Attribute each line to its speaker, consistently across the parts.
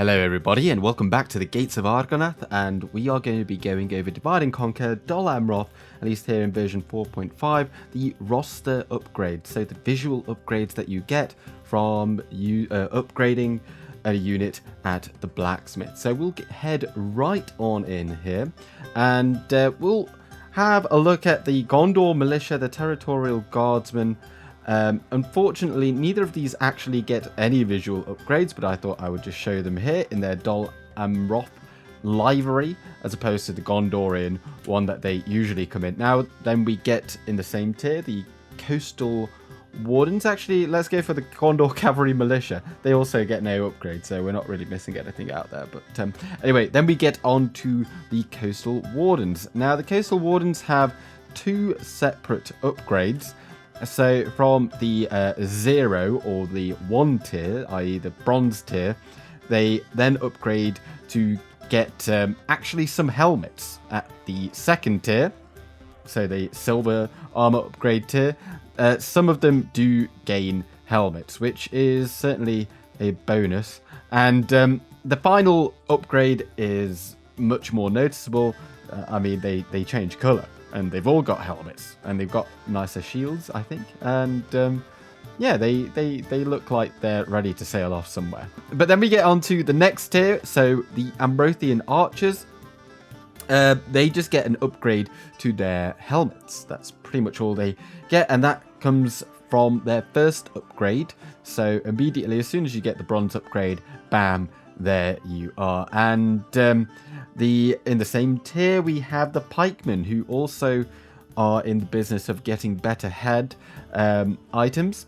Speaker 1: Hello everybody and welcome back to the Gates of Argonath, and we are going to be going over Divide and Conquer Dol Amroth, at least here in version 4.5, the roster upgrades, so the visual upgrades that you get from upgrading a unit at the blacksmith. So we'll head right on in here and we'll have a look at the Gondor militia, the territorial guardsmen. Unfortunately, neither of these actually get any visual upgrades, but I thought I would just show them here in their Dol Amroth livery, as opposed to the Gondorian one that they usually come in. Now, then we get in the same tier, the coastal wardens. Actually, let's go for the Gondor cavalry militia. They also get no upgrade, so we're not really missing anything out there. But anyway, then we get on to the coastal wardens. Now, the coastal wardens have two separate upgrades. So from the 0 or the 1 tier, i.e. the bronze tier, they then upgrade to get actually some helmets at the 2nd tier. So the silver armor upgrade tier. Some of them do gain helmets, which is certainly a bonus. And the final upgrade is much more noticeable. I mean, they change color. And they've all got helmets, and they've got nicer shields, I think. And yeah, they look like they're ready to sail off somewhere. But then we get on to the next tier. So the Amrothian archers, they just get an upgrade to their helmets. That's pretty much all they get, and that comes from their first upgrade. So immediately, as soon as you get the bronze upgrade, bam, there you are. And in the same tier, we have the pikemen, who also are in the business of getting better head items,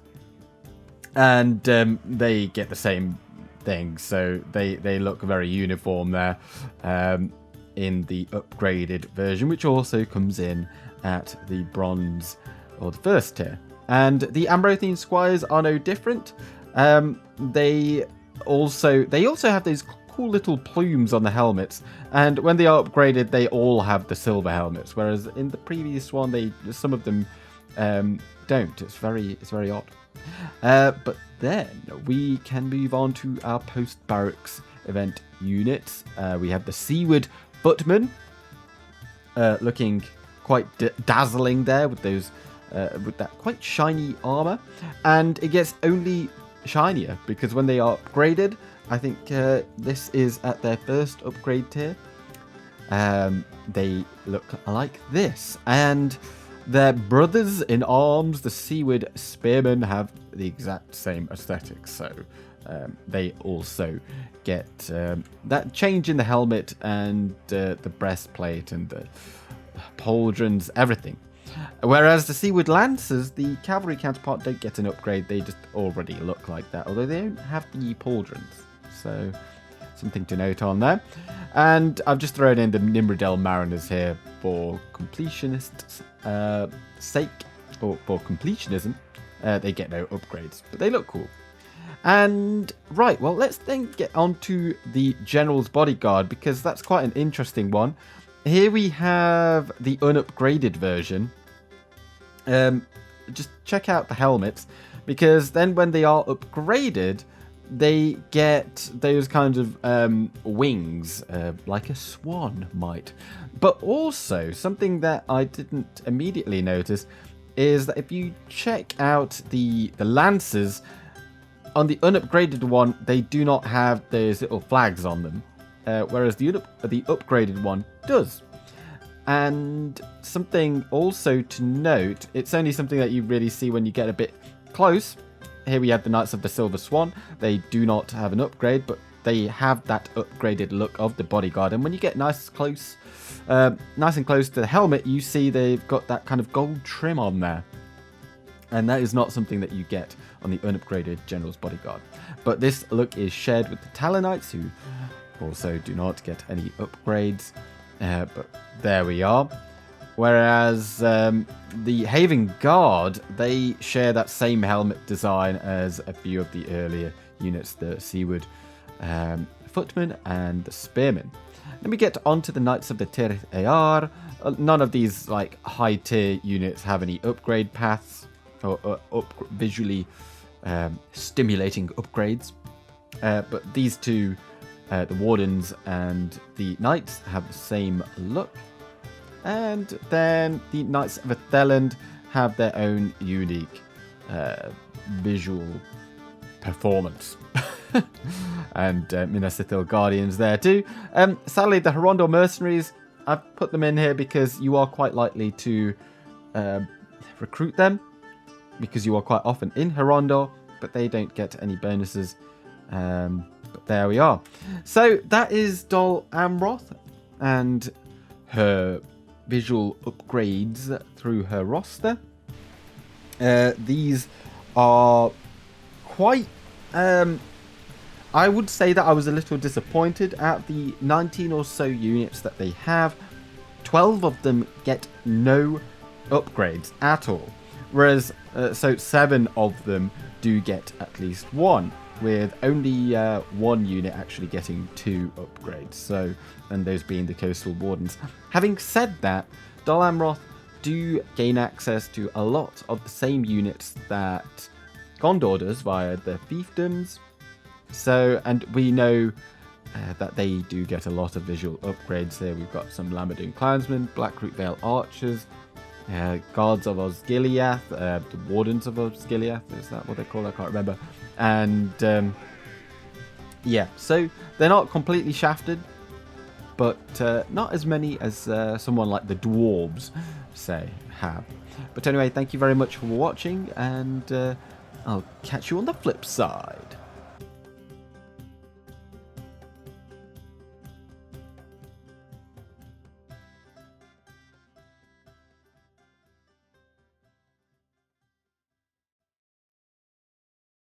Speaker 1: and they get the same thing. So they look very uniform there in the upgraded version, which also comes in at the bronze or the first tier. And the Amrothian squires are no different. They also have those cool little plumes on the helmets, and when they are upgraded, they all have the silver helmets, whereas in the previous one, some of them don't. It's very odd. But then we can move on to our post-barracks event units. We have the seaward footmen, looking quite dazzling there with those with that quite shiny armor, and it gets only shinier because when they are upgraded, I think this is at their first upgrade tier. They look like this, and their brothers in arms, the seaward spearmen, have the exact same aesthetic. So they also get that change in the helmet and the breastplate and the pauldrons, everything. Whereas the seaward lancers, the cavalry counterpart, don't get an upgrade. They just already look like that, although they don't have the pauldrons. So something to note on there. And I've just thrown in the Nimrodel Mariners here for completionists' sake, or for completionism. They get no upgrades, but they look cool. And right, well, let's then get on to the General's Bodyguard, because that's quite an interesting one. Here we have the unupgraded version. Just check out the helmets, because then when they are upgraded, they get those kinds of wings, like a swan might. But also, something that I didn't immediately notice is that if you check out the lancers, on the unupgraded one, they do not have those little flags on them, whereas the upgraded one does. And something also to note, it's only something that you really see when you get a bit close. Here we have the Knights of the Silver Swan. They do not have an upgrade, but they have that upgraded look of the bodyguard. And when you get nice and close to the helmet, you see they've got that kind of gold trim on there. And that is not something that you get on the unupgraded General's Bodyguard. But this look is shared with the Talonites, who also do not get any upgrades. But there we are. Whereas the Haven Guard, they share that same helmet design as a few of the earlier units, the Seaward Footmen and the Spearmen. Then we get onto the Knights of the Tirith Ear. None of these like high tier units have any upgrade paths or visually stimulating upgrades. But these two The wardens and the knights have the same look. And then the Knights of Atheland have their own unique visual performance. And Minas Ithil Guardians there too. Sadly, the Hirondor Mercenaries, I've put them in here because you are quite likely to recruit them, because you are quite often in Hirondor, but they don't get any bonuses. But there we are. So that is Dol Amroth and her visual upgrades through her roster. These are quite... I would say that I was a little disappointed at the 19 or so units that they have. 12 of them get no upgrades at all. Whereas, so 7 of them do get at least 1, with only 1 unit actually getting 2 upgrades. So, and those being the Coastal Wardens. Having said that, Dol Amroth do gain access to a lot of the same units that Gondor does via the fiefdoms. So, and we know that they do get a lot of visual upgrades here. We've got some Lamadun Clansmen, Blackroot Vale Archers, Guards of Osgiliath, the Wardens of Osgiliath, is that what they call it? I can't remember. And yeah, so they're not completely shafted, but not as many as someone like the Dwarves, say, have. But anyway, thank you very much for watching, and I'll catch you on the flip side.